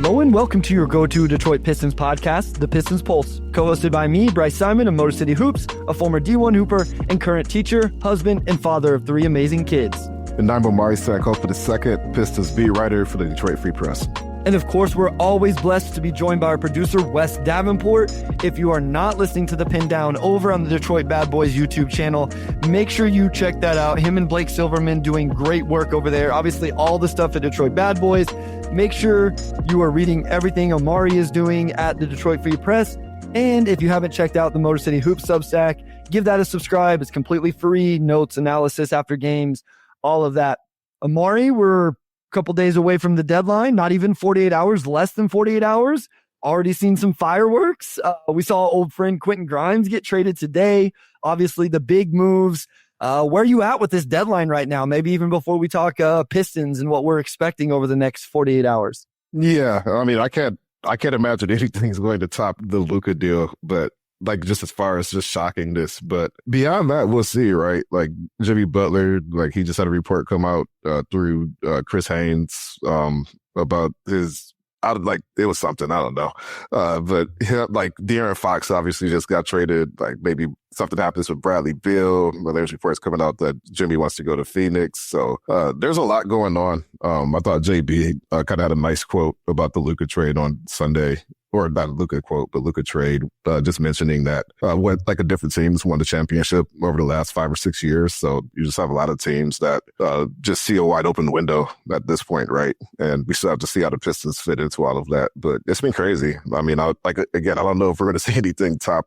Hello and welcome to your go-to Detroit Pistons podcast, The Pistons Pulse, co-hosted by me, Bryce Simon of Motor City Hoops, a former D1 hooper and current teacher, husband, and father of 3 amazing kids. And I'm Omari Sankofa II, Pistons beat writer for the Detroit Free Press. And of course, we're always blessed to be joined by our producer, Wes Davenport. If you are not listening to The Pin Down over on the Detroit Bad Boys YouTube channel, make sure you check that out. Him and Blake Silverman doing great work over there. Obviously, all the stuff at Detroit Bad Boys. Make sure you are reading everything Omari is doing at the Detroit Free Press. And if you haven't checked out the Motor City Hoops Substack, give that a subscribe. It's completely free. Notes, analysis after games, all of that. Omari, we're couple days away from the deadline, not even 48 hours, less than 48 hours. Already seen some fireworks. We saw old friend Quentin Grimes get traded today. Obviously, the big moves. Where are you at with this deadline right now? Maybe even before we talk Pistons and what we're expecting over the next 48 hours. Yeah, I mean, I can't imagine anything's going to top the Luka deal, but like just as far as just shocking this, but beyond that, we'll see, right? Like Jimmy Butler, like he just had a report come out through Chris Haynes about his it was something, I don't know. But like De'Aaron Fox obviously just got traded. Like maybe something happens with Bradley Beal. Well, there's reports coming out that Jimmy wants to go to Phoenix. So there's a lot going on. I thought JB kind of had a nice quote about the Luka trade on Sunday. Or not a Luka quote, but Luka trade, just mentioning that what like a different teams won the championship over the last 5 or 6 years. So you just have a lot of teams that just see a wide open window at this point, right? And we still have to see how the Pistons fit into all of that. But it's been crazy. I mean, I don't know if we're going to see anything top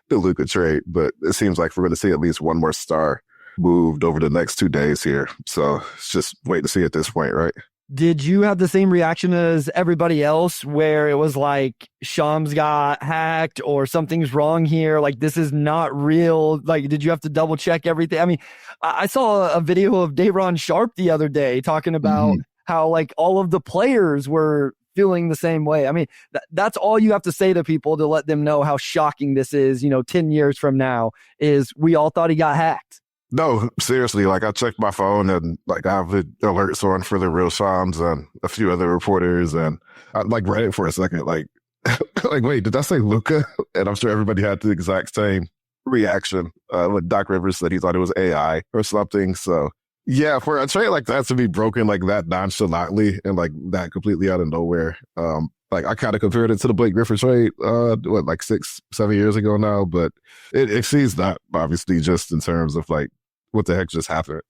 the Luka trade, but it seems like we're going to see at least one more star moved over the next 2 days here. So it's just wait to see at this point, right? Did you have the same reaction as everybody else where it was like Shams got hacked or something's wrong here? Like, this is not real. Like, did you have to double check everything? I mean, I saw a video of Day'Ron Sharpe the other day talking about how like all of the players were feeling the same way. I mean, that's all you have to say to people to let them know how shocking this is, 10 years from now, is we all thought he got hacked. No, seriously, like I checked my phone and like I have the alerts on for the real Shams and a few other reporters, and I like read it for a second, like, like, wait, did I say Luka? And I'm sure everybody had the exact same reaction. When Doc Rivers said he thought it was AI or something. So yeah, for a trade like that to be broken like that nonchalantly and like that completely out of nowhere, like I kind of compared it to the Blake Griffin trade, like 6-7 years ago now, but it exceeds that obviously just in terms of like what the heck just happened.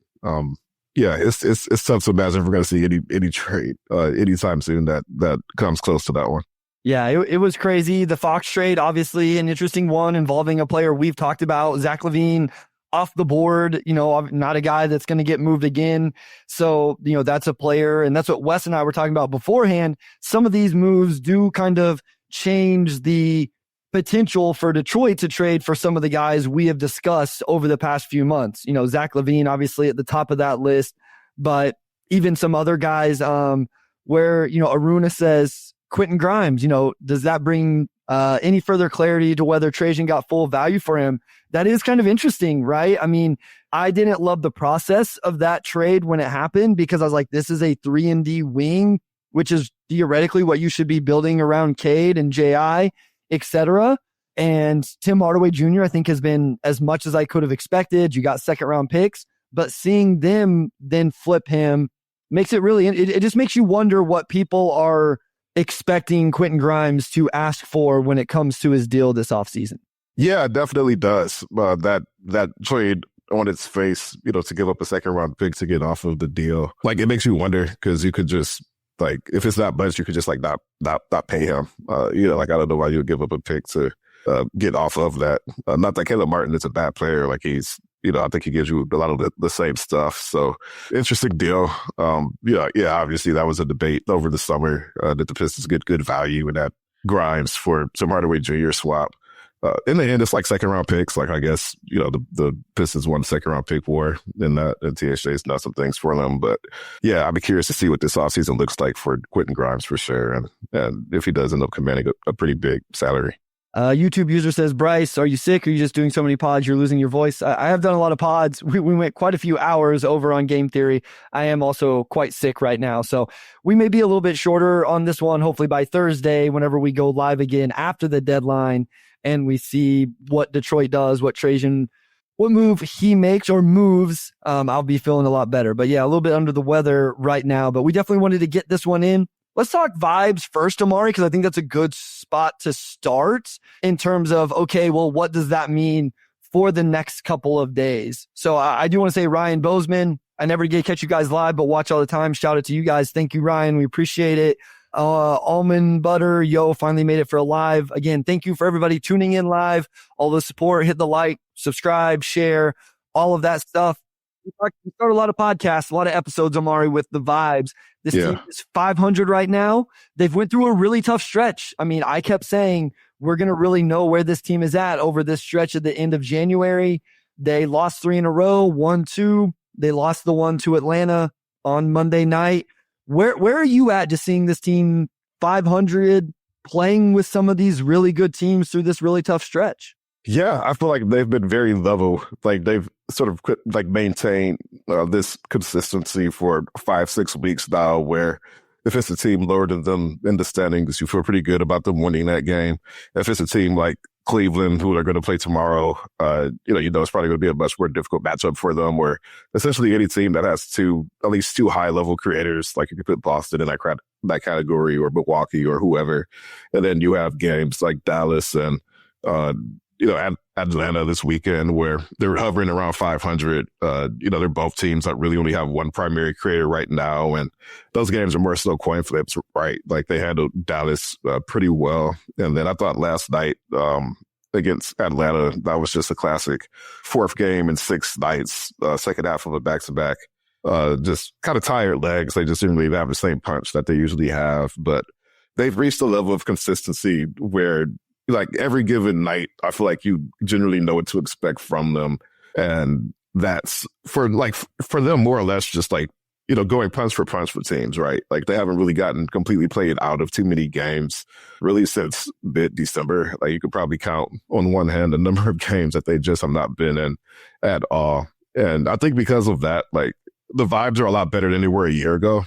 Yeah, it's tough to imagine if we're going to see any trade anytime soon that comes close to that one. Yeah, it was crazy. The Fox trade, obviously an interesting one involving a player we've talked about, Zach LaVine, off the board, not a guy that's going to get moved again. So, that's a player. And that's what Wes and I were talking about beforehand. Some of these moves do kind of change the potential for Detroit to trade for some of the guys we have discussed over the past few months. Zach LaVine, obviously at the top of that list, but even some other guys where, Aruna says Quentin Grimes, does that bring any further clarity to whether Trajan got full value for him? That is kind of interesting, right? I mean, I didn't love the process of that trade when it happened because I was like, this is a 3-and-D wing, which is theoretically what you should be building around Cade and J.I., etc. And Tim Hardaway Jr., I think, has been as much as I could have expected. You got second-round picks, but seeing them then flip him makes it really, it just makes you wonder what people are expecting Quentin Grimes to ask for when it comes to his deal this offseason. Yeah, it definitely does. That trade on its face, to give up a second round pick to get off of the deal, like it makes you wonder because you could just like if it's that much, you could just like not pay him. Like I don't know why you would give up a pick to get off of that. Not that Caleb Martin is a bad player, like he's. I think he gives you a lot of the same stuff. So interesting deal. Obviously that was a debate over the summer that the Pistons get good value in that Grimes for some Hardaway Jr. swap. In the end, it's like second round picks. Like I guess, the Pistons won the second round pick war in that, and THJ's done some things for them. But yeah, I'd be curious to see what this offseason looks like for Quentin Grimes for sure. And if he does end up commanding a pretty big salary. YouTube user says, Bryce, are you sick? Or are you just doing so many pods? You're losing your voice. I have done a lot of pods. We went quite a few hours over on Game Theory. I am also quite sick right now. So we may be a little bit shorter on this one, hopefully by Thursday, whenever we go live again after the deadline and we see what Detroit does, what move he makes or moves. I'll be feeling a lot better. But yeah, a little bit under the weather right now. But we definitely wanted to get this one in. Let's talk vibes first, Omari, because I think that's a good spot to start in terms of, okay, well, what does that mean for the next couple of days? So I do want to say Ryan Bozeman, I never get to catch you guys live, but watch all the time. Shout out to you guys. Thank you, Ryan. We appreciate it. Almond Butter, finally made it for a live. Again, thank you for everybody tuning in live, all the support, hit the like, subscribe, share, all of that stuff. We start a lot of podcasts, a lot of episodes, Omari, with the vibes. This team is 500 right now. They've went through a really tough stretch. I mean, I kept saying we're going to really know where this team is at over this stretch at the end of January. They lost 3 in a row, 1-2. They lost the one to Atlanta on Monday night. Where are you at just seeing this team 500 playing with some of these really good teams through this really tough stretch? Yeah, I feel like they've been very level. Like they've sort of maintained this consistency for 5-6 weeks now, where if it's a team lower than them in the standings, you feel pretty good about them winning that game. If it's a team like Cleveland, who they're going to play tomorrow, it's probably going to be a much more difficult matchup for them, where essentially any team that has at least two high level creators, like you could put Boston in that category, or Milwaukee or whoever. And then you have games like Dallas and, Atlanta this weekend, where they're hovering around 500. They're both teams that really only have one primary creator right now. And those games are more so coin flips, right? Like they handled Dallas pretty well. And then I thought last night against Atlanta, that was just a classic 4th game in 6 nights, second half of a back-to-back. Just kind of tired legs. They just didn't really have the same punch that they usually have. But they've reached a level of consistency where, like, every given night, I feel like you generally know what to expect from them. And that's for them more or less just like, going punch for teams, right? Like they haven't really gotten completely played out of too many games really since mid-December. Like you could probably count on one hand the number of games that they just have not been in at all. And I think because of that, like the vibes are a lot better than they were a year ago,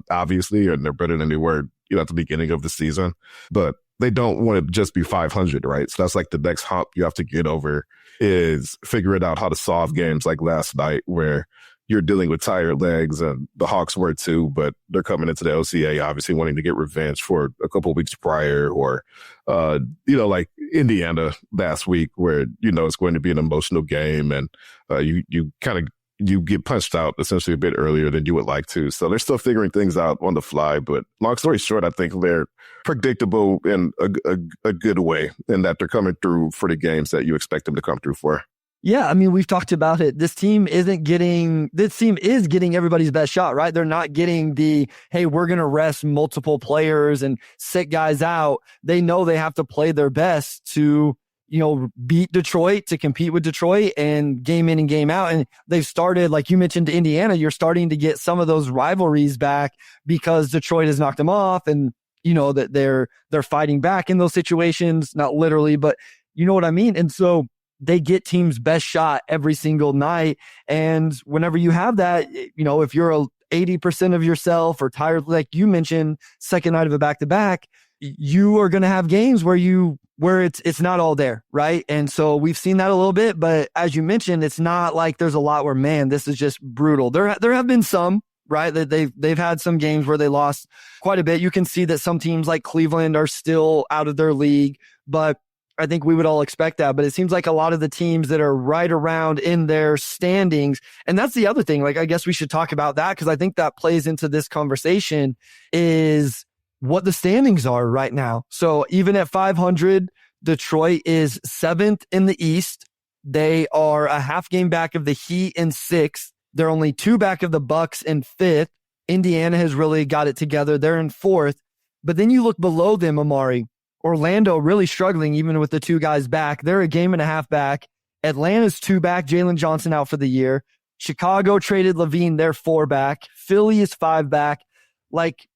obviously, and they're better than they were, at the beginning of the season. But they don't want to just be 500, right? So that's like the next hump you have to get over, is figuring out how to solve games like last night, where you're dealing with tired legs, and the Hawks were too, but they're coming into the LCA obviously wanting to get revenge for a couple of weeks prior, or, like Indiana last week, where, it's going to be an emotional game, and you get punched out essentially a bit earlier than you would like to. So they're still figuring things out on the fly. But long story short, I think they're predictable in a good way, in that they're coming through for the games that you expect them to come through for. Yeah, I mean, we've talked about it. This team is getting everybody's best shot, right? They're not getting the, hey, we're going to rest multiple players and sit guys out. They know they have to play their best to, beat Detroit, to compete with Detroit, and game in and game out. And they've started, like you mentioned, Indiana, you're starting to get some of those rivalries back because Detroit has knocked them off, and that they're fighting back in those situations, not literally, but you know what I mean? And so they get teams' best shot every single night. And whenever you have that, if you're 80% of yourself or tired, like you mentioned, second night of a back-to-back, you are going to have games where it's not all there, right? And so we've seen that a little bit, but as you mentioned, it's not like there's a lot where, man, this is just brutal. There have been some, right, that they've had some games where they lost quite a bit. You can see that some teams like Cleveland are still out of their league, but I think we would all expect that. But it seems like a lot of the teams that are right around in their standings, and that's the other thing, like I guess we should talk about that, because I think that plays into this conversation, is what the standings are right now. So even at 500, Detroit is 7th in the East. They are a half game back of the Heat in 6th. They're only 2 back of the Bucks in 5th. Indiana has really got it together. They're in 4th. But then you look below them, Omari. Orlando really struggling even with the 2 guys back. They're a game and a half back. Atlanta's 2 back. Jalen Johnson out for the year. Chicago traded LaVine. They're 4 back. Philly is 5 back. Like,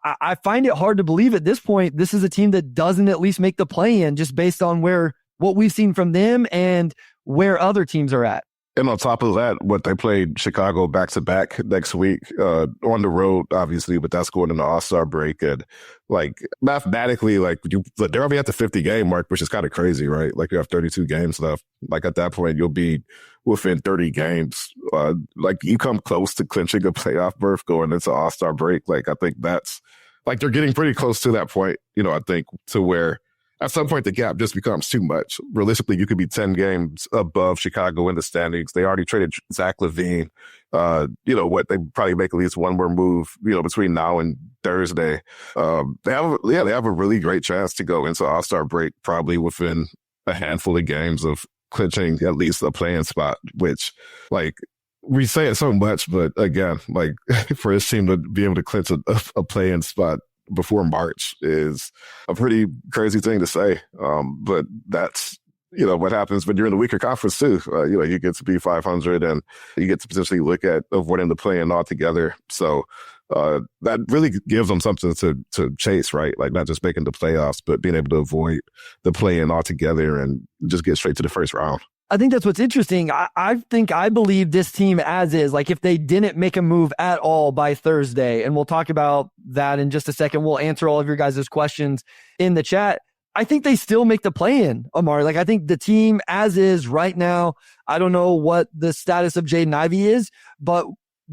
I find it hard to believe at this point this is a team that doesn't at least make the play-in just based on what we've seen from them and where other teams are at. And on top of that, what they played Chicago back-to-back next week on the road, obviously, but that's going into All-Star break. And, like, mathematically, like, they're already at the 50-game mark, which is kind of crazy, right? Like, you have 32 games left. Like, at that point, you'll be within 30 games. Like, you come close to clinching a playoff berth going into All-Star break. Like, I think that's, like, they're getting pretty close to that point, I think, to where at some point, the gap just becomes too much. Realistically, you could be 10 games above Chicago in the standings. They already traded Zach LaVine. They probably make at least one more move, between now and Thursday. They have a really great chance to go into All-Star break, probably within a handful of games of clinching at least a play-in spot, which, like, we say it so much, but again, like, for this team to be able to clinch a play-in spot before March is a pretty crazy thing to say. But that's, what happens when you're in the weaker conference too. You get to be 500 and you get to potentially look at avoiding the play-in altogether. So that really gives them something to chase, right? Like not just making the playoffs, but being able to avoid the play-in altogether and just get straight to the first round. I think that's what's interesting. I believe this team as is, like if they didn't make a move at all by Thursday, and we'll talk about that in just a second. We'll answer all of your guys' questions in the chat. I think they still make the play-in, Omari. Like I think the team as is right now, I don't know what the status of Jaden Ivey is, but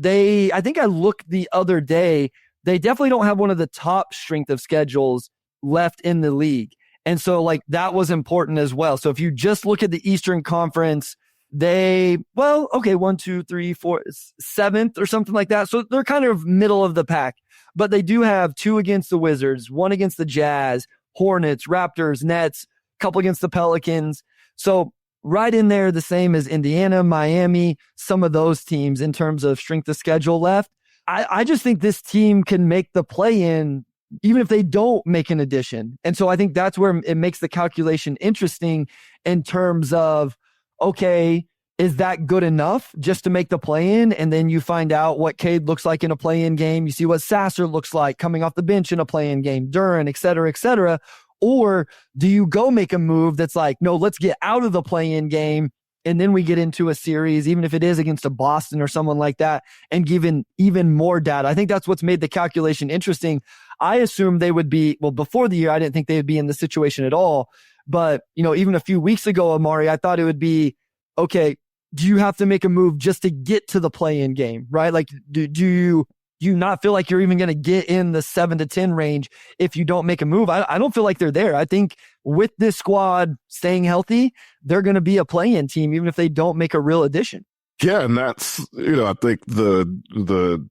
I think I looked the other day, they definitely don't have one of the top strength of schedules left in the league. And so like that was important as well. So if you just look at the Eastern Conference, 1, 2, 3, 4, 7th or something like that. So they're kind of middle of the pack, but they do have 2 against the Wizards, 1 against the Jazz, Hornets, Raptors, Nets, a couple against the Pelicans. So right in there, the same as Indiana, Miami, some of those teams in terms of strength of schedule left. I just think this team can make the play-in even if they don't make an addition. And so I think that's where it makes the calculation interesting in terms of, okay, is that good enough just to make the play-in? And then you find out what Cade looks like in a play-in game. You see what Sasser looks like coming off the bench in a play-in game, Duren, et cetera, et cetera. Or do you go make a move that's like, no, let's get out of the play-in game and then we get into a series, even if it is against a Boston or someone like that, and given even more data. I think that's what's made the calculation interesting. I assume they would be, before the year, I didn't think they would be in the situation at all. But, even a few weeks ago, Omari, I thought it would be, okay, do you have to make a move just to get to the play-in game, right? Like, do you not feel like you're even going to get in the 7 to 10 range if you don't make a move? I don't feel like they're there. I think with this squad staying healthy, they're going to be a play-in team, even if they don't make a real addition. Yeah, and that's, I think the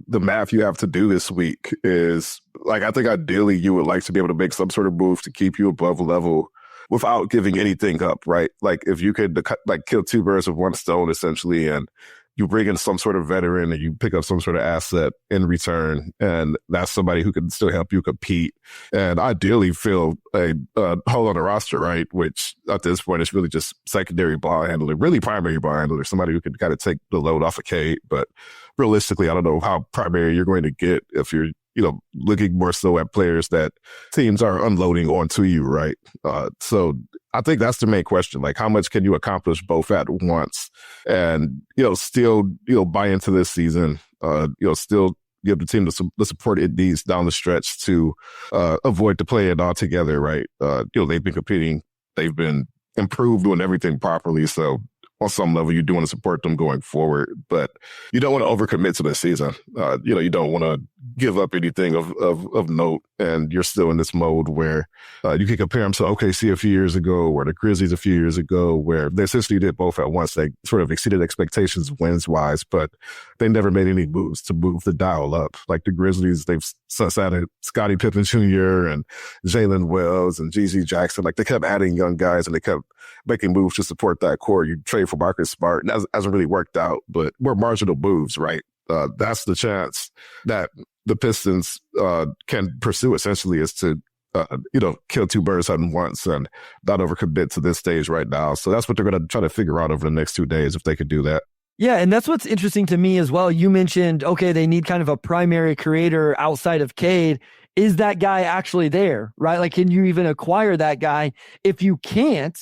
math you have to do this week is like, I think ideally you would like to be able to make some sort of move to keep you above level without giving anything up, right? Like if you could like kill 2 birds with 1 stone essentially, and you bring in some sort of veteran and you pick up some sort of asset in return, and that's somebody who can still help you compete and ideally fill a hole on the roster, right? Which at this point is really just secondary ball handler, really primary ball handler, somebody who can kind of take the load off of Cade. But realistically, I don't know how primary you're going to get if you're, looking more so at players that teams are unloading onto you, right? So I think that's the main question. Like, how much can you accomplish both at once and, still, buy into this season, still give the team the support it needs down the stretch to avoid the play-in altogether, right? They've been competing. They've been improved, doing everything properly. So on some level, you do want to support them going forward, but you don't want to overcommit to the season. You don't want to give up anything of note, and you're still in this mode where you can compare them to OKC a few years ago or the Grizzlies a few years ago, where they essentially did both at once. They sort of exceeded expectations wins-wise, but they never made any moves to move the dial up. Like the Grizzlies, they've added Scottie Pippen Jr. and Jalen Wells and GG Jackson. Like they kept adding young guys and they kept making moves to support that core. You trade for Marcus Smart, and that hasn't really worked out, but more marginal moves, right? That's the chance that the Pistons can pursue essentially, is to kill 2 birds at once and not overcommit to this stage right now. So that's what they're going to try to figure out over the next 2 days, if they could do that. Yeah, and that's what's interesting to me as well. You mentioned, okay, they need kind of a primary creator outside of Cade. Is that guy actually there, right? Like, can you even acquire that guy? If you can't,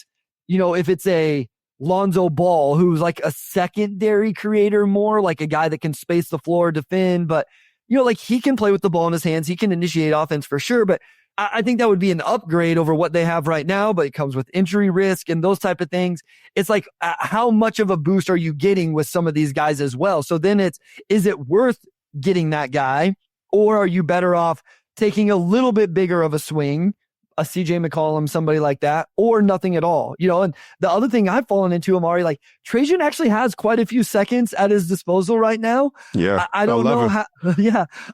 if it's a Lonzo Ball, who's like a secondary creator more, like a guy that can space the floor, defend, but, like he can play with the ball in his hands. He can initiate offense for sure, but I think that would be an upgrade over what they have right now, but it comes with injury risk and those type of things. It's like, how much of a boost are you getting with some of these guys as well? So then is it worth getting that guy, or are you better off taking a little bit bigger of a swing, a CJ McCollum, somebody like that, or nothing at all? And the other thing I've fallen into, Omari, like Trajan actually has quite a few seconds at his disposal right now. Yeah. I don't know how,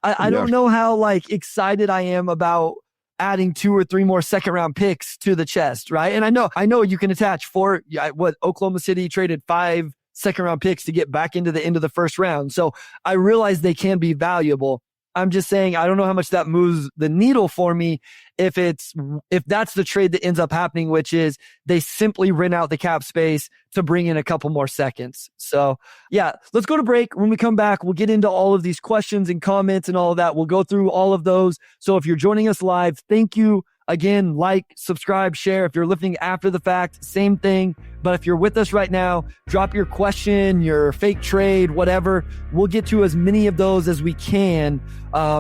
I don't know how like excited I am about adding 2 or 3 more second round picks to the chest, right? And I know you can attach what Oklahoma City traded 5 second round picks to get back into the end of the first round. So I realize they can be valuable. I'm just saying, I don't know how much that moves the needle for me if that's the trade that ends up happening, which is they simply rent out the cap space to bring in a couple more seconds. So yeah, let's go to break. When we come back, we'll get into all of these questions and comments and all of that. We'll go through all of those. So if you're joining us live, thank you. Again, like, subscribe, share. If you're listening after the fact, same thing. But if you're with us right now, drop your question, your fake trade, whatever. We'll get to as many of those as we can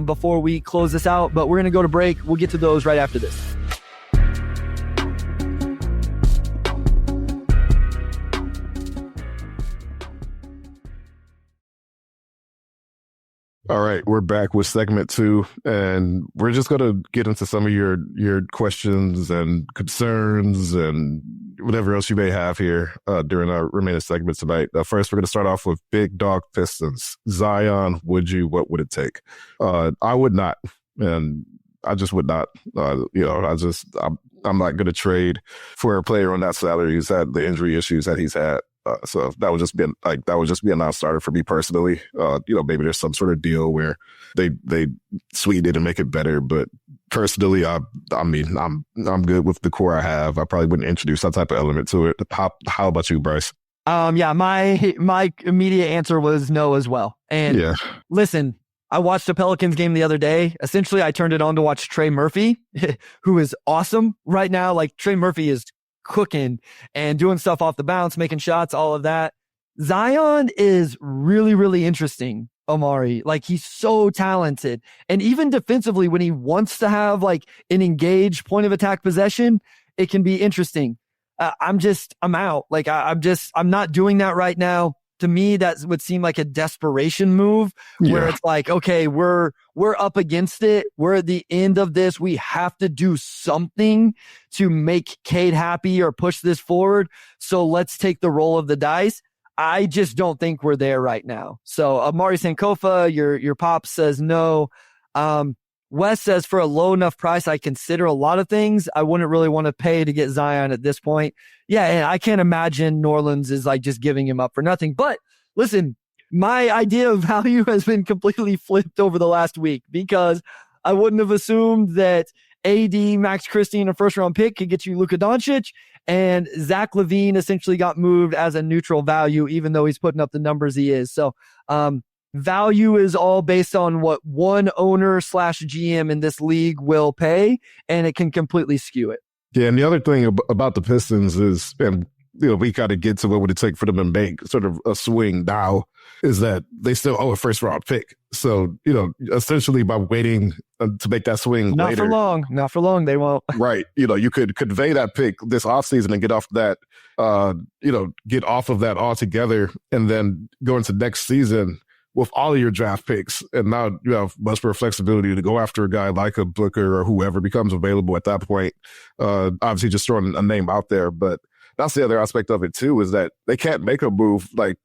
before we close this out. But we're going to go to break. We'll get to those right after this. All right, we're back with segment 2, and we're just going to get into some of your questions and concerns and whatever else you may have here during our remaining segments tonight. First, we're going to start off with Big Dog Pistons. Zion, what would it take? I would not, and I just would not. I'm not going to trade for a player on that salary who's had the injury issues that he's had. So that would just be a non-starter for me personally. Maybe there's some sort of deal where they sweeten it and make it better. But personally, I'm good with the core I have. I probably wouldn't introduce that type of element to it. How about you, Bryce? My immediate answer was no as well. And listen, I watched a Pelicans game the other day. Essentially, I turned it on to watch Trey Murphy, who is awesome right now. Like Trey Murphy is cooking and doing stuff off the bounce, making shots, all of that. Zion is really, really interesting, Omari. Like he's so talented. And even defensively, when he wants to have like an engaged point of attack possession, it can be interesting. I'm out. Like I'm not doing that right now. To me, that would seem like a desperation move where it's like, okay, we're up against it. We're at the end of this. We have to do something to make Cade happy or push this forward. So let's take the roll of the dice. I just don't think we're there right now. So Amari Sankofa, your pop says no. Wes says for a low enough price, I consider a lot of things. I wouldn't really want to pay to get Zion at this point. Yeah, and I can't imagine New Orleans is like just giving him up for nothing. But listen, my idea of value has been completely flipped over the last week because I wouldn't have assumed that AD, Max Christie, and a first-round pick could get you Luka Doncic, and Zach LaVine essentially got moved as a neutral value, even though he's putting up the numbers he is. So, value is all based on what one owner / GM in this league will pay, and it can completely skew it. Yeah, and the other thing about the Pistons is, and we got to get to what would it take for them to make sort of a swing now, is that they still owe a first round pick. So, essentially by waiting to make that swing not later. Not for long, they won't. Right. You could convey that pick this offseason and get off that, get off of that altogether, and then go into next season with all of your draft picks. And now you have much more flexibility to go after a guy like a Booker or whoever becomes available at that point. Obviously just throwing a name out there, but that's the other aspect of it too, is that they can't make a move like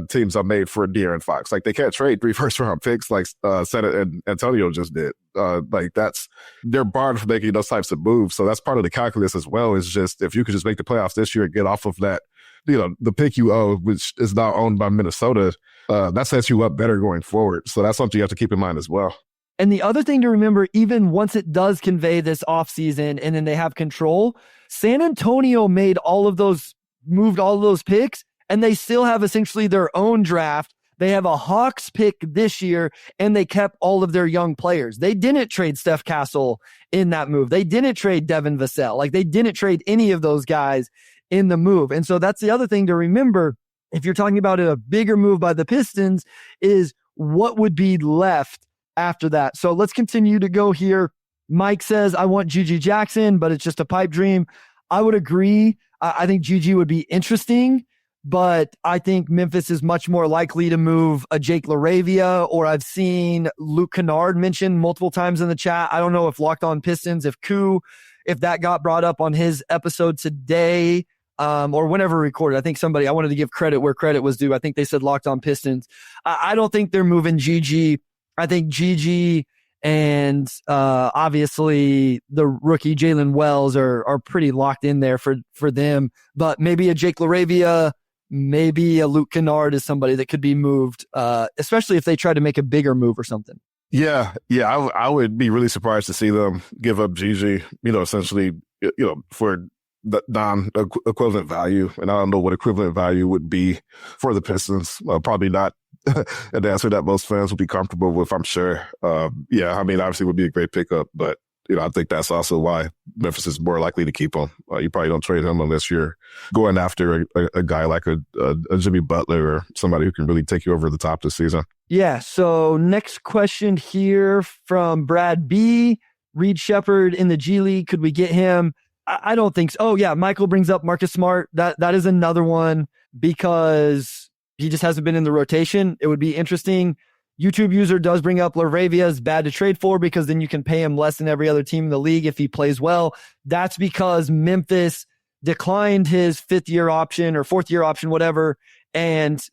teams have made for De'Aaron Fox. Like they can't trade 3 first-round picks like Senate and Antonio just did. They're barred from making those types of moves. So that's part of the calculus as well, is just if you could just make the playoffs this year and get off of that, the pick you owe, which is now owned by Minnesota, that sets you up better going forward. So that's something you have to keep in mind as well. And the other thing to remember, even once it does convey this offseason and then they have control, San Antonio moved all of those picks and they still have essentially their own draft. They have a Hawks pick this year, and they kept all of their young players. They didn't trade Steph Castle in that move. They didn't trade Devin Vassell. Like, they didn't trade any of those guys in the move. And so that's the other thing to remember. If you're talking about a bigger move by the Pistons, is what would be left after that. So let's continue to go here. Mike says, I want Gigi Jackson, but it's just a pipe dream. I would agree. I think Gigi would be interesting, but I think Memphis is much more likely to move a Jake LaRavia, or I've seen Luke Kennard mentioned multiple times in the chat. I don't know if Locked On Pistons, if that got brought up on his episode today, or whenever recorded. I think I wanted to give credit where credit was due. I think they said Locked On Pistons. I don't think they're moving Gigi. I think Gigi and obviously the rookie Jalen Wells are pretty locked in there for them. But maybe a Jake LaRavia, maybe a Luke Kennard is somebody that could be moved, especially if they try to make a bigger move or something. Yeah. I would be really surprised to see them give up Gigi, essentially, for the non-equivalent value. And I don't know what equivalent value would be for the Pistons. Probably not an answer that most fans would be comfortable with, I'm sure. Obviously it would be a great pickup, but I think that's also why Memphis is more likely to keep him. You probably don't trade him unless you're going after a guy like a Jimmy Butler or somebody who can really take you over the top this season. Yeah. So next question here from Brad B. Reed Shepard in the G League. Could we get him? I don't think so. Oh yeah. Michael brings up Marcus Smart. That is another one because he just hasn't been in the rotation. It would be interesting. YouTube user does bring up LaRavia is bad to trade for because then you can pay him less than every other team in the league if he plays well. That's because Memphis declined his 5th-year option or 4th-year option, whatever. And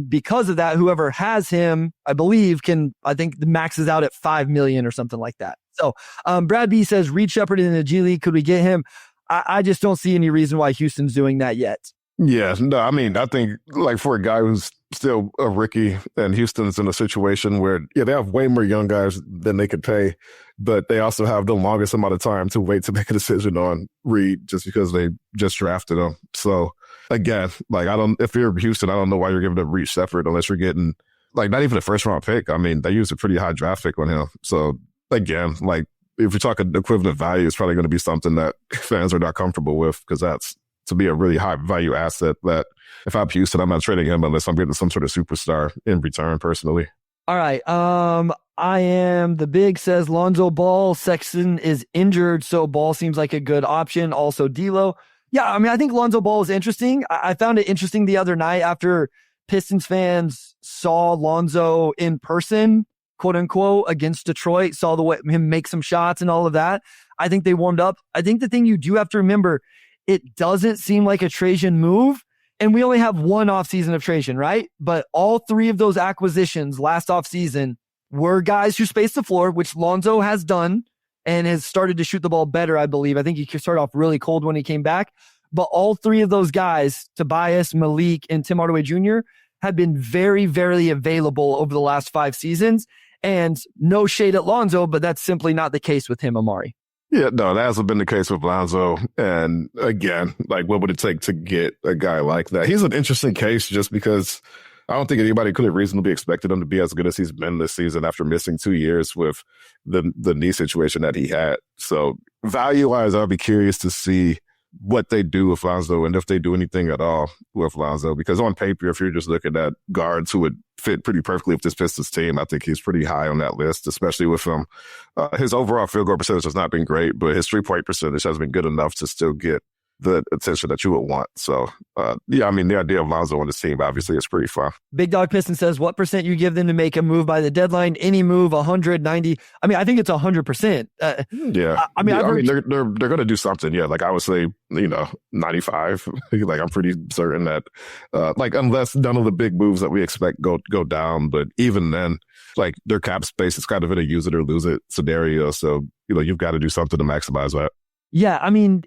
because of that, whoever has him, I believe, I think the max is out at $5 million or something like that. So Brad B says, Reed Shepard in the G League, could we get him? I just don't see any reason why Houston's doing that yet. Yeah, no, I mean, I think like for a guy who's still a rookie and Houston's in a situation where, they have way more young guys than they could pay, but they also have the longest amount of time to wait to make a decision on Reed just because they just drafted him. So again, if you're Houston, I don't know why you're giving up Reed Shepard unless you're getting not even a 1st-round pick. I mean, they used a pretty high draft pick on him. So again, if you're talking equivalent value, it's probably going to be something that fans are not comfortable with because that's to be a really high value asset that if I'm Houston, I'm not trading him unless I'm getting some sort of superstar in return personally. All right. I am the big says Lonzo Ball. Sexton is injured, so Ball seems like a good option. Also D'Lo. Yeah, I mean, I think Lonzo Ball is interesting. I found it interesting the other night after Pistons fans saw Lonzo in person, quote unquote, against Detroit, saw him make some shots and all of that. I think they warmed up. I think the thing you do have to remember, it doesn't seem like a Trajan move. And we only have one offseason of Trajan, right? But all 3 of those acquisitions last offseason were guys who spaced the floor, which Lonzo has done and has started to shoot the ball better, I believe. I think he started off really cold when he came back. But all 3 of those guys, Tobias, Malik, and Tim Hardaway Jr., have been very, very available over the last 5 seasons. And no shade at Lonzo, but that's simply not the case with him, Omari. Yeah, no, that hasn't been the case with Lonzo. And again, what would it take to get a guy like that? He's an interesting case just because I don't think anybody could have reasonably expected him to be as good as he's been this season after missing 2 years with the knee situation that he had. So value-wise, I'll be curious to see what they do with Lonzo and if they do anything at all with Lonzo. Because on paper, if you're just looking at guards who would fit pretty perfectly with this Pistons team, I think he's pretty high on that list, especially with him. His overall field goal percentage has not been great, but his 3-point percentage has been good enough to still get the attention that you would want. So, the idea of Lonzo on this team obviously is pretty fun. Big Dog Piston says, what percent you give them to make a move by the deadline? Any move, 190. I mean, I think it's 100%. They're going to do something. Yeah. I would say, 95. I'm pretty certain that, unless none of the big moves that we expect go down, but even then, their cap space is kind of in a use it or lose it scenario. So, you've got to do something to maximize that. Yeah. I mean,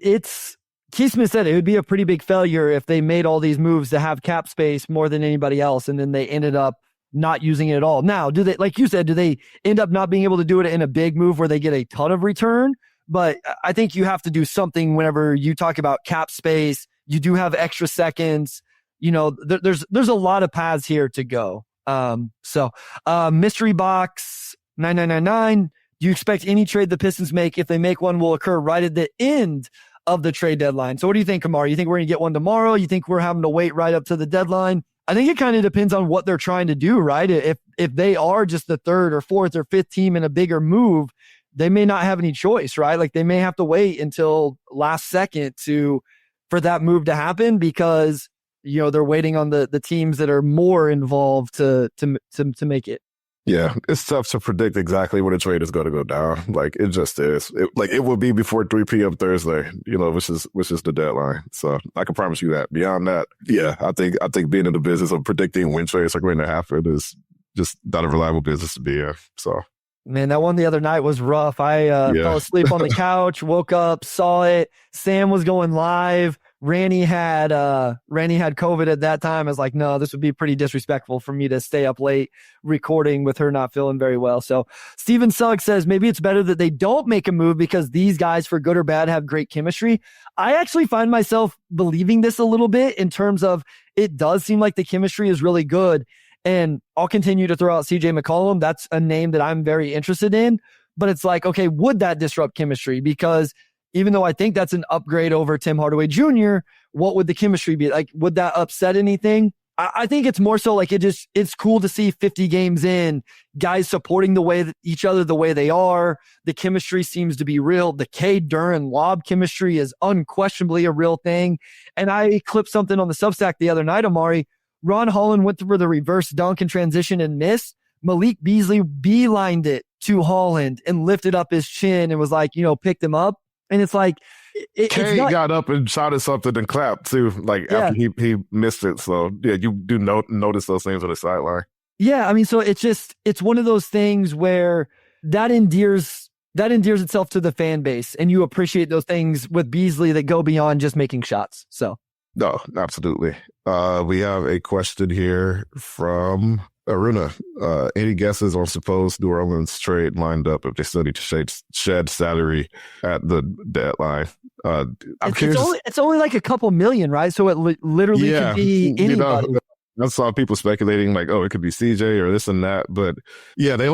Keith Smith said it would be a pretty big failure if they made all these moves to have cap space more than anybody else, and then they ended up not using it at all. Now, do they, like you said, do they end up not being able to do it in a big move where they get a ton of return? But I think you have to do something whenever you talk about cap space. You do have extra seconds. there's a lot of paths here to go. Mystery box 9999. Do you expect any trade the Pistons make, if they make one, will occur right at the end of the trade deadline? So what do you think, Amari? You think we're going to get one tomorrow? You think we're having to wait right up to the deadline? I think it kind of depends on what they're trying to do, right? If they are just the third or fourth or fifth team in a bigger move, they may not have any choice, right? Like they may have to wait until last second for that move to happen, because they're waiting on the teams that are more involved to make it. Yeah, it's tough to predict exactly when a trade is going to go down. Like it just is. It will be before 3 p.m. Thursday, which is the deadline. So I can promise you that. Beyond that, yeah, I think being in the business of predicting when trades are going to happen is just not a reliable business to be in. So. Man, that one the other night was rough. I fell asleep on the couch, woke up, saw it. Sam was going live. Randy had COVID at that time. I was like, no, this would be pretty disrespectful for me to stay up late recording with her not feeling very well. So Steven Sugg says maybe it's better that they don't make a move because these guys, for good or bad, have great chemistry. I actually find myself believing this a little bit, in terms of it does seem like the chemistry is really good. And I'll continue to throw out CJ McCollum. That's a name that I'm very interested in. But it's like, okay, would that disrupt chemistry? Because even though I think that's an upgrade over Tim Hardaway Jr., what would the chemistry be? Like, would that upset anything? I think it's more so like it's cool to see 50 games in, guys supporting each other the way they are. The chemistry seems to be real. The Cade Duran lob chemistry is unquestionably a real thing. And I clipped something on the Substack the other night, Amari. Ron Holland went for the reverse dunk and transition and missed. Malik Beasley beelined it to Holland and lifted up his chin and was like, picked him up. And it's like, Kay got up and shouted something and clapped too, after he missed it. So yeah, you do notice those things on the sideline. Yeah, I mean, so it's one of those things where that endears itself to the fan base, and you appreciate those things with Beasley that go beyond just making shots. So no, absolutely. We have a question here from Aruna. Any guesses on supposed New Orleans trade lined up if they still need to shed salary at the deadline? It's only like a couple million, right? So it literally could be anybody. I saw people speculating like, oh, it could be CJ or this and that, but yeah, they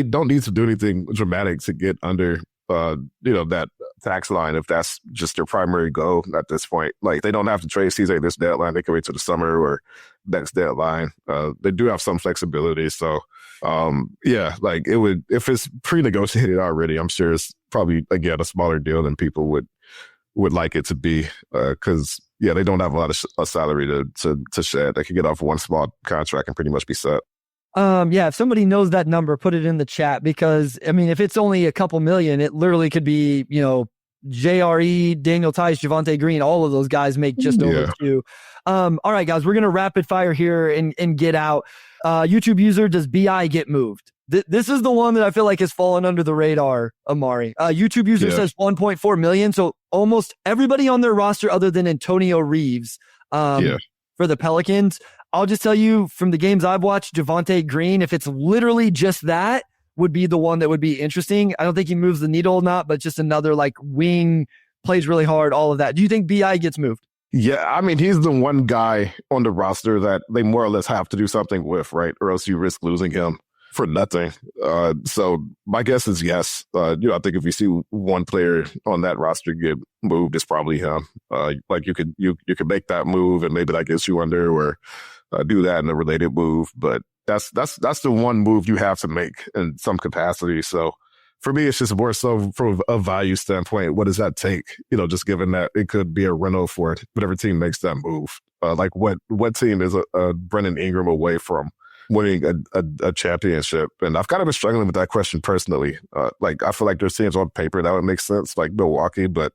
don't need to do anything dramatic to get under that tax line, if that's just their primary goal at this point. Like, they don't have to trade CJ this deadline. They can wait till the summer or next deadline. They do have some flexibility. So, like it would, if it's pre-negotiated already, I'm sure it's probably, again, a smaller deal than people would like it to be. Cause they don't have a lot of salary to shed. They can get off one small contract and pretty much be set. If somebody knows that number, put it in the chat, because I mean, if it's only a couple million, it literally could be, JRE, Daniel Tice, Javonte Green, all of those guys make just over 2. All right, guys, we're going to rapid fire here and get out. YouTube user, does BI get moved? This is the one that I feel like has fallen under the radar, Amari. YouTube user says 1.4 million. So almost everybody on their roster other than Antonio Reeves for the Pelicans. I'll just tell you, from the games I've watched, Javonte Green, if it's literally just that, would be the one that would be interesting. I don't think he moves the needle or not, but just another wing, plays really hard, all of that. Do you think BI gets moved? Yeah, I mean, he's the one guy on the roster that they more or less have to do something with, right? Or else you risk losing him for nothing. So my guess is yes. I think if you see one player on that roster get moved, it's probably him. You could make that move and maybe that gets you under, or do that in a related move. But that's the one move you have to make in some capacity. So for me, it's just more so from a value standpoint. What does that take? Just given that it could be a rental for whatever team makes that move. What team is a Brennan Ingram away from winning a championship? And I've kind of been struggling with that question personally. I feel like there's teams on paper that would make sense, like Milwaukee, but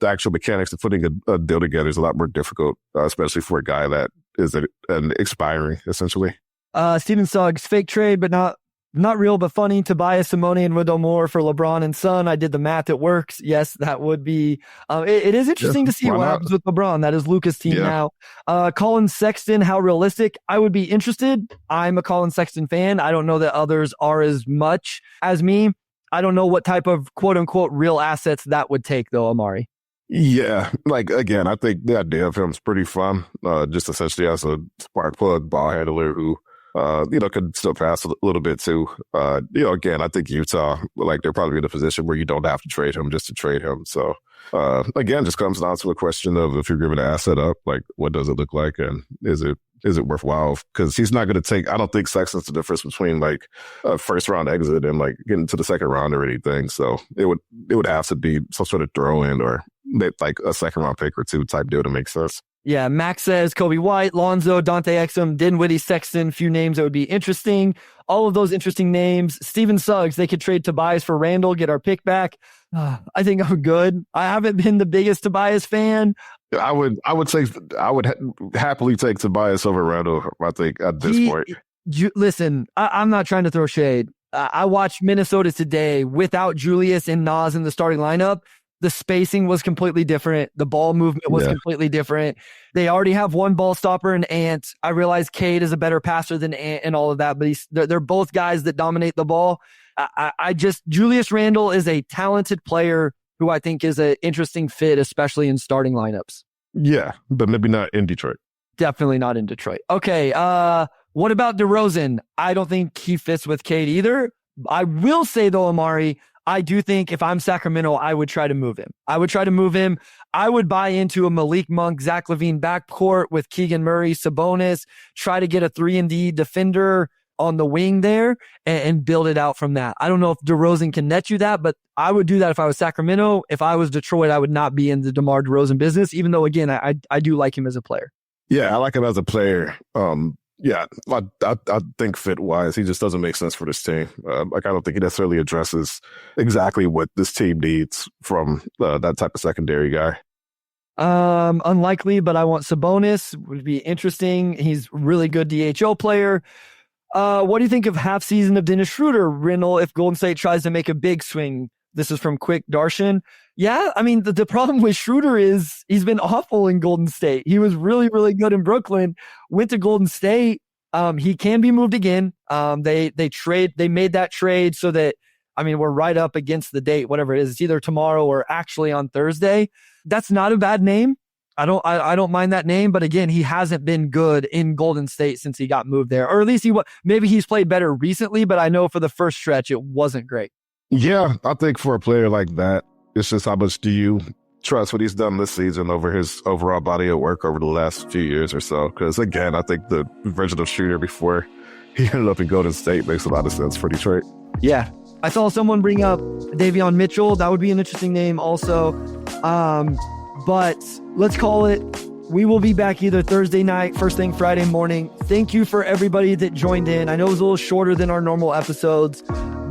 the actual mechanics of putting a deal together is a lot more difficult, especially for a guy that is an expiring, essentially. Steven Suggs, fake trade, but not real, but funny. Tobias Simone and Wendell Moore for LeBron and Son. I did the math. It works. Yes, that would be. It is interesting to see what happens with LeBron. That is Luka's team now. Colin Sexton, how realistic? I would be interested. I'm a Colin Sexton fan. I don't know that others are as much as me. I don't know what type of quote unquote real assets that would take, though, Amari. Yeah, like again, I think the idea of him is pretty fun. Just essentially as a spark plug ball handler who, could still pass a little bit too. Again, I think Utah, like they're probably in a position where you don't have to trade him just to trade him. So, again, just comes down to a question of if you're giving an asset up, like what does it look like, and is it worthwhile? Because he's not going to take. I don't think Sexton's the difference between like a first round exit and like getting to the second round or anything. So it would have to be some sort of throw in or like a second round pick or two type deal to make sense. Yeah, Max says Kobe White, Lonzo, Dante Exum, Dinwiddie, Sexton, few names that would be interesting. All of those interesting names. Steven Suggs, they could trade Tobias for Randall, get our pick back. I think I'm good. I haven't been the biggest Tobias fan. I would happily take Tobias over Randall, I think, at this point. Listen, I'm not trying to throw shade. I watched Minnesota today without Julius and Nas in the starting lineup. The spacing was completely different. The ball movement was completely different. They already have one ball stopper and Ant. I realize Cade is a better passer than Ant and all of that, but they're both guys that dominate the ball. Julius Randle is a talented player who I think is an interesting fit, especially in starting lineups. Yeah, but maybe not in Detroit. Definitely not in Detroit. Okay, what about DeRozan? I don't think he fits with Cade either. I will say, though, Omari, I do think if I'm Sacramento, I would try to move him. I would buy into a Malik Monk, Zach LaVine backcourt with Keegan Murray, Sabonis, try to get a 3-and-D defender on the wing there and build it out from that. I don't know if DeRozan can net you that, but I would do that if I was Sacramento. If I was Detroit, I would not be in the DeMar DeRozan business, even though, again, I do like him as a player. Yeah, I like him as a player. Yeah, I think fit-wise, he just doesn't make sense for this team. I don't think he necessarily addresses exactly what this team needs from that type of secondary guy. Unlikely, but I want Sabonis. Would be interesting. He's a really good DHO player. What do you think of half season of Dennis Schroeder, Rindle, if Golden State tries to make a big swing? This is from Quick Darshan. Yeah, I mean, the problem with Schroeder is he's been awful in Golden State. He was really, really good in Brooklyn, went to Golden State. He can be moved again. They made that trade so that, I mean, we're right up against the date, whatever it is. It's either tomorrow or actually on Thursday. That's not a bad name. I don't mind that name, but again, he hasn't been good in Golden State since he got moved there, or at least maybe he's played better recently, but I know for the first stretch, it wasn't great. Yeah, I think for a player like that, it's just how much do you trust what he's done this season over his overall body of work over the last few years or so? Because again, I think the version of Schroeder before he ended up in Golden State makes a lot of sense for Detroit. Yeah. I saw someone bring up Davion Mitchell. That would be an interesting name also. But let's call it. We will be back either Thursday night, first thing Friday morning. Thank you for everybody that joined in. I know it was a little shorter than our normal episodes,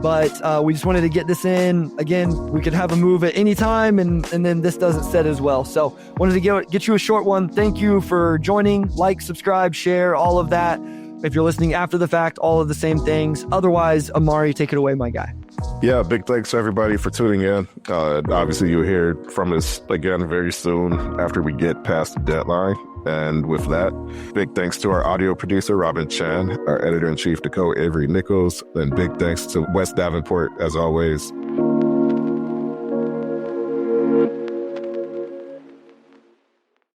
but we just wanted to get this in. Again, we could have a move at any time, and then this doesn't set as well. So wanted to get you a short one. Thank you for joining. Like, subscribe, share, all of that. If you're listening after the fact, all of the same things. Otherwise, Omari, take it away, my guy. Yeah, big thanks to everybody for tuning in. Obviously, you'll hear from us again very soon after we get past the deadline. And with that, big thanks to our audio producer, Robin Chan, our editor-in-chief, Nicole Avery Nichols, and big thanks to Wes Davenport, as always.